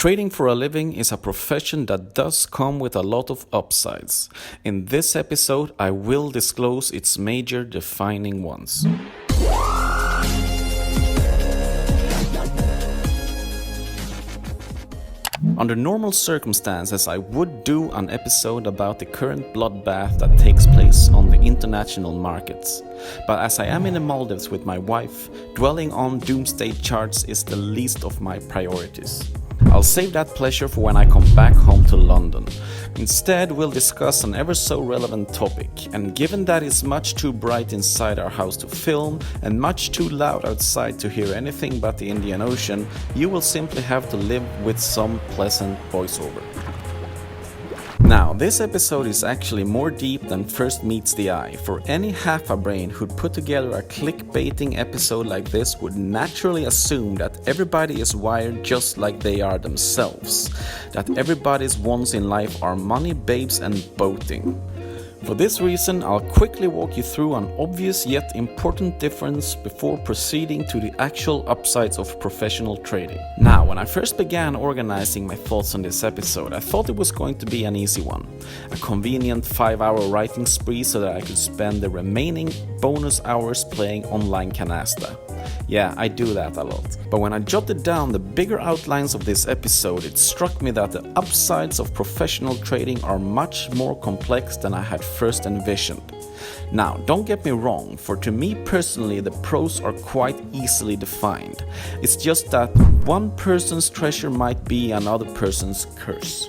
Trading for a living is a profession that does come with a lot of upsides. In this episode, I will disclose its major defining ones. Under normal circumstances, I would do an episode about the current bloodbath that takes place on the international markets. But as I am in the Maldives with my wife, dwelling on doomsday charts is the least of my priorities. I'll save that pleasure for when I come back home to London. Instead, we'll discuss an ever so relevant topic, and given that it's much too bright inside our house to film and much too loud outside to hear anything but the Indian Ocean, you will simply have to live with some pleasant voiceover. Now, this episode is actually more deep than first meets the eye. For any half-a-brain who'd put together a clickbaiting episode like this would naturally assume that everybody is wired just like they are themselves. That everybody's wants in life are money, babes and boating. For this reason, I'll quickly walk you through an obvious yet important difference before proceeding to the actual upsides of professional trading. Now, when I first began organizing my thoughts on this episode, I thought it was going to be an easy one. A convenient 5-hour writing spree so that I could spend the remaining bonus hours playing online canasta. Yeah, I do that a lot. But when I jotted down the bigger outlines of this episode, it struck me that the upsides of professional trading are much more complex than I had first envisioned. Now, don't get me wrong, for to me personally the pros are quite easily defined. It's just that one person's treasure might be another person's curse.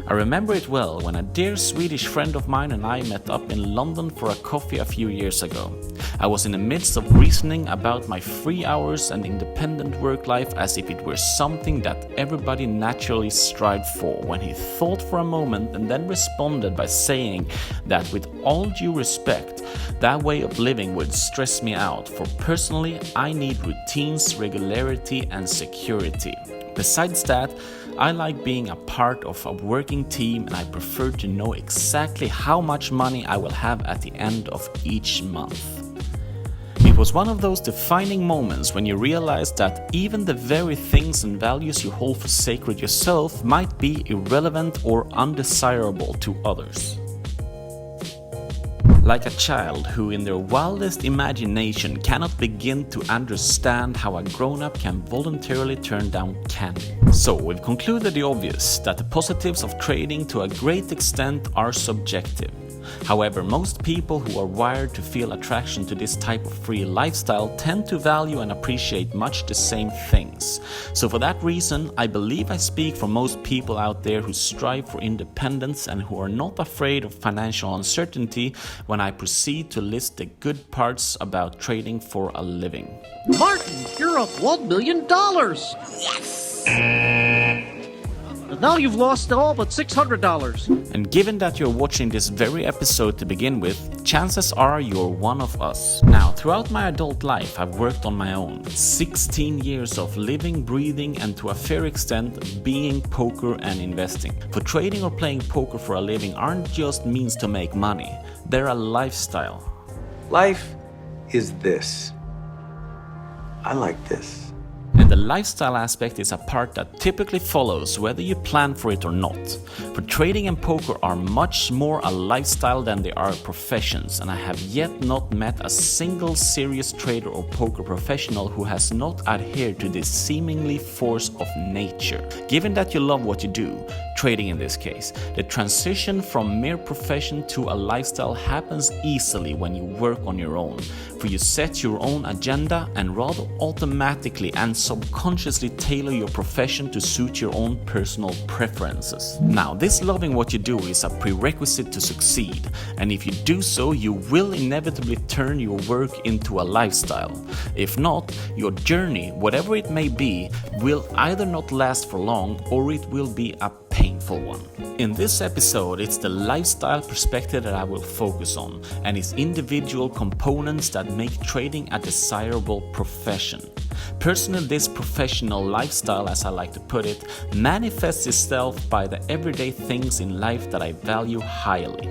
I remember it well when a dear Swedish friend of mine and I met up in London for a coffee a few years ago. I was in the midst of reasoning about my free hours and independent work life as if it were something that everybody naturally strived for, when he thought for a moment and then responded by saying that with all due respect, that way of living would stress me out, for personally I need routines, regularity and security. Besides that, I like being a part of a working team and I prefer to know exactly how much money I will have at the end of each month. It was one of those defining moments when you realize that even the very things and values you hold for sacred yourself might be irrelevant or undesirable to others. Like a child who in their wildest imagination cannot begin to understand how a grown-up can voluntarily turn down candy. So we've concluded the obvious, that the positives of trading to a great extent are subjective. However, most people who are wired to feel attraction to this type of free lifestyle tend to value and appreciate much the same things. So for that reason, I believe I speak for most people out there who strive for independence and who are not afraid of financial uncertainty when I proceed to list the good parts about trading for a living. Martin, you're up $1 million! Yes! And now you've lost all but $600. And given that you're watching this very episode to begin with, chances are you're one of us. Now, throughout my adult life, I've worked on my own. 16 years of living, breathing, and to a fair extent, being poker and investing. For trading or playing poker for a living aren't just means to make money. They're a lifestyle. Life is this. I like this. And the lifestyle aspect is a part that typically follows whether you plan for it or not. For trading and poker are much more a lifestyle than they are professions, and I have yet not met a single serious trader or poker professional who has not adhered to this seemingly force of nature. Given that you love what you do, trading in this case, the transition from mere profession to a lifestyle happens easily when you work on your own, for you set your own agenda and rather automatically and subconsciously tailor your profession to suit your own personal preferences. Now, this loving what you do is a prerequisite to succeed, and if you do so, you will inevitably turn your work into a lifestyle. If not, your journey, whatever it may be, will either not last for long or it will be a painful one. In this episode, it's the lifestyle perspective that I will focus on, and its individual components that make trading a desirable profession. Personally, this professional lifestyle, as I like to put it, manifests itself by the everyday things in life that I value highly.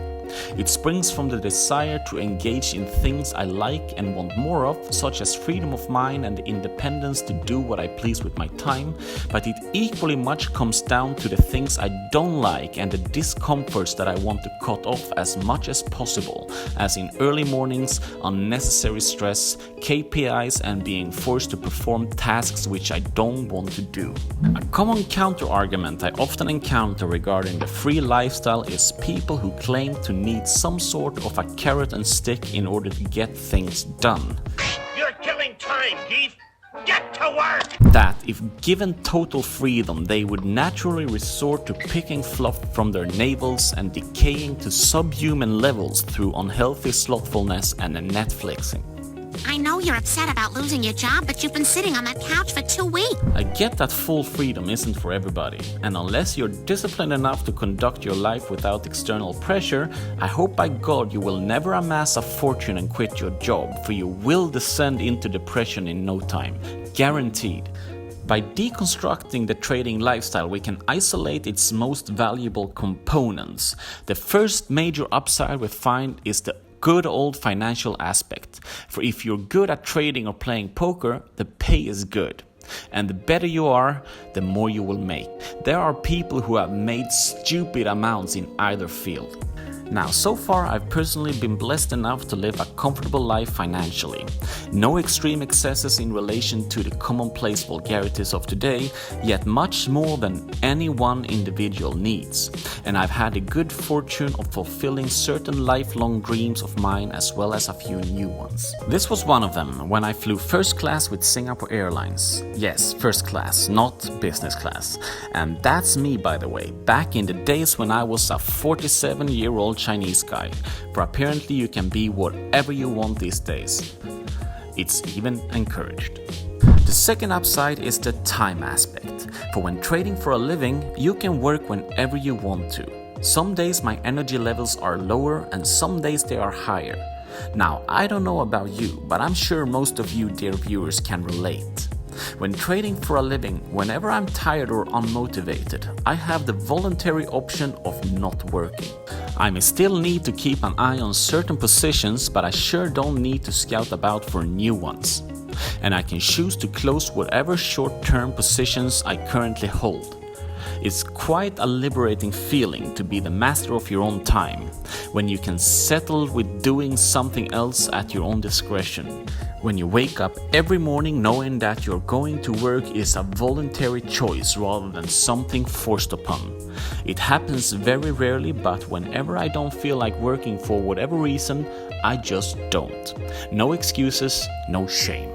It springs from the desire to engage in things I like and want more of, such as freedom of mind and the independence to do what I please with my time, but it equally much comes down to the things I don't like and the discomforts that I want to cut off as much as possible, as in early mornings, unnecessary stress, KPIs, and being forced to perform tasks which I don't want to do. A common counter-argument I often encounter regarding the free lifestyle is people who claim to need some sort of a carrot and stick in order to get things done. You're killing time, Keith! Get to work! That if given total freedom, they would naturally resort to picking fluff from their navels and decaying to subhuman levels through unhealthy slothfulness and Netflixing. I know you're upset about losing your job, but you've been sitting on that couch for 2 weeks. I get that full freedom isn't for everybody, and unless you're disciplined enough to conduct your life without external pressure, I hope by God you will never amass a fortune and quit your job, for you will descend into depression in no time. Guaranteed. By deconstructing the trading lifestyle, we can isolate its most valuable components. The first major upside we find is the good old financial aspect. For if you're good at trading or playing poker, the pay is good. And the better you are, the more you will make. There are people who have made stupid amounts in either field. Now, so far I've personally been blessed enough to live a comfortable life financially. No extreme excesses in relation to the commonplace vulgarities of today, yet much more than any one individual needs. And I've had the good fortune of fulfilling certain lifelong dreams of mine as well as a few new ones. This was one of them when I flew first class with Singapore Airlines. Yes, first class, not business class. And that's me, by the way, back in the days when I was a 47-year-old Chinese guy, for apparently you can be whatever you want these days. It's even encouraged. The second upside is the time aspect. For when trading for a living, you can work whenever you want to. Some days my energy levels are lower and some days they are higher. Now, I don't know about you, but I'm sure most of you dear viewers can relate. When trading for a living, whenever I'm tired or unmotivated, I have the voluntary option of not working. I may still need to keep an eye on certain positions, but I sure don't need to scout about for new ones. And I can choose to close whatever short-term positions I currently hold. It's quite a liberating feeling to be the master of your own time, when you can settle with doing something else at your own discretion. When you wake up every morning knowing that you're going to work is a voluntary choice rather than something forced upon. It happens very rarely, but whenever I don't feel like working for whatever reason, I just don't. No excuses, no shame.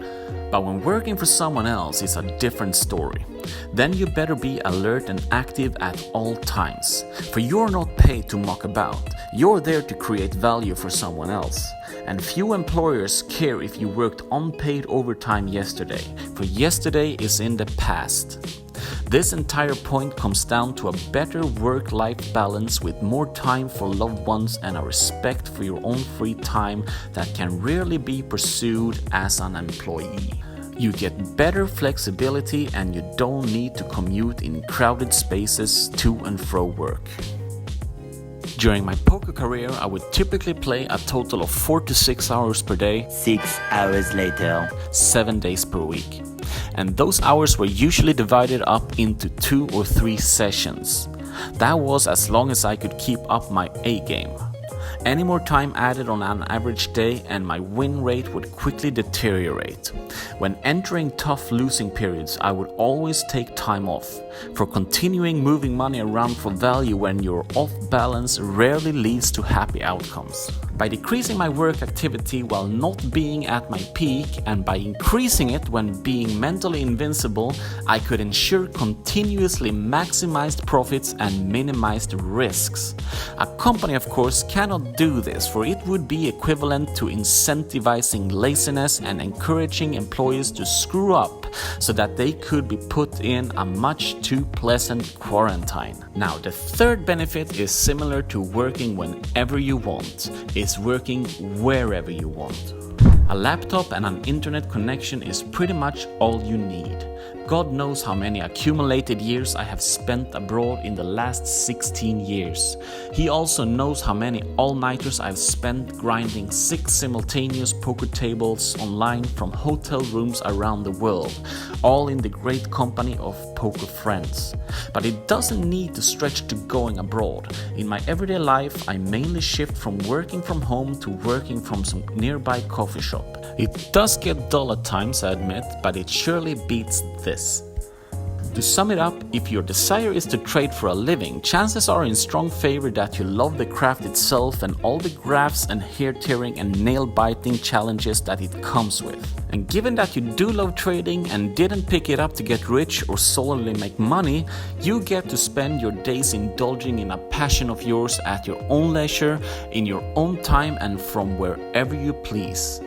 But when working for someone else is a different story. Then you better be alert and active at all times. For you're not paid to muck about. You're there to create value for someone else. And few employers care if you worked unpaid overtime yesterday, for yesterday is in the past. This entire point comes down to a better work-life balance with more time for loved ones and a respect for your own free time that can rarely be pursued as an employee. You get better flexibility and you don't need to commute in crowded spaces to and fro work. During my poker career, I would typically play a total of 4 to 6 hours per day, 6 hours later, 7 days per week. And those hours were usually divided up into 2 or 3 sessions. That was as long as I could keep up my A game. Any more time added on an average day and my win rate would quickly deteriorate. When entering tough losing periods, I would always take time off, for continuing moving money around for value when you're off balance rarely leads to happy outcomes. By decreasing my work activity while not being at my peak and by increasing it when being mentally invincible, I could ensure continuously maximized profits and minimized risks. A company, of course, cannot do this, for it would be equivalent to incentivizing laziness and encouraging employees to screw up so that they could be put in a much too pleasant quarantine. Now, the third benefit is similar to working whenever you want, is working wherever you want. A laptop and an internet connection is pretty much all you need. God knows how many accumulated years I have spent abroad in the last 16 years. He also knows how many all-nighters I've spent grinding 6 simultaneous poker tables online from hotel rooms around the world, all in the great company of poker friends. But it doesn't need to stretch to going abroad. In my everyday life, I mainly shift from working from home to working from some nearby coffee shop. It does get dull at times, I admit, but it surely beats this. To sum it up, if your desire is to trade for a living, chances are in strong favor that you love the craft itself and all the graphs and hair-tearing and nail-biting challenges that it comes with. And given that you do love trading and didn't pick it up to get rich or solely make money, you get to spend your days indulging in a passion of yours at your own leisure, in your own time and from wherever you please.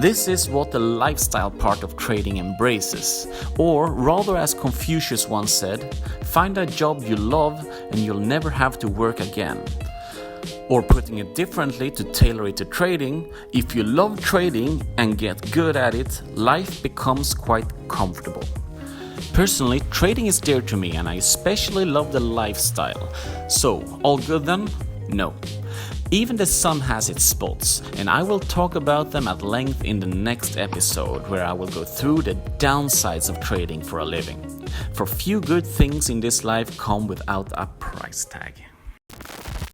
This is what the lifestyle part of trading embraces. Or rather, as Confucius once said, find a job you love and you'll never have to work again. Or putting it differently to tailor it to trading, if you love trading and get good at it, life becomes quite comfortable. Personally, trading is dear to me and I especially love the lifestyle. So, all good then? No. Even the sun has its spots, and I will talk about them at length in the next episode, where I will go through the downsides of trading for a living. For few good things in this life come without a price tag.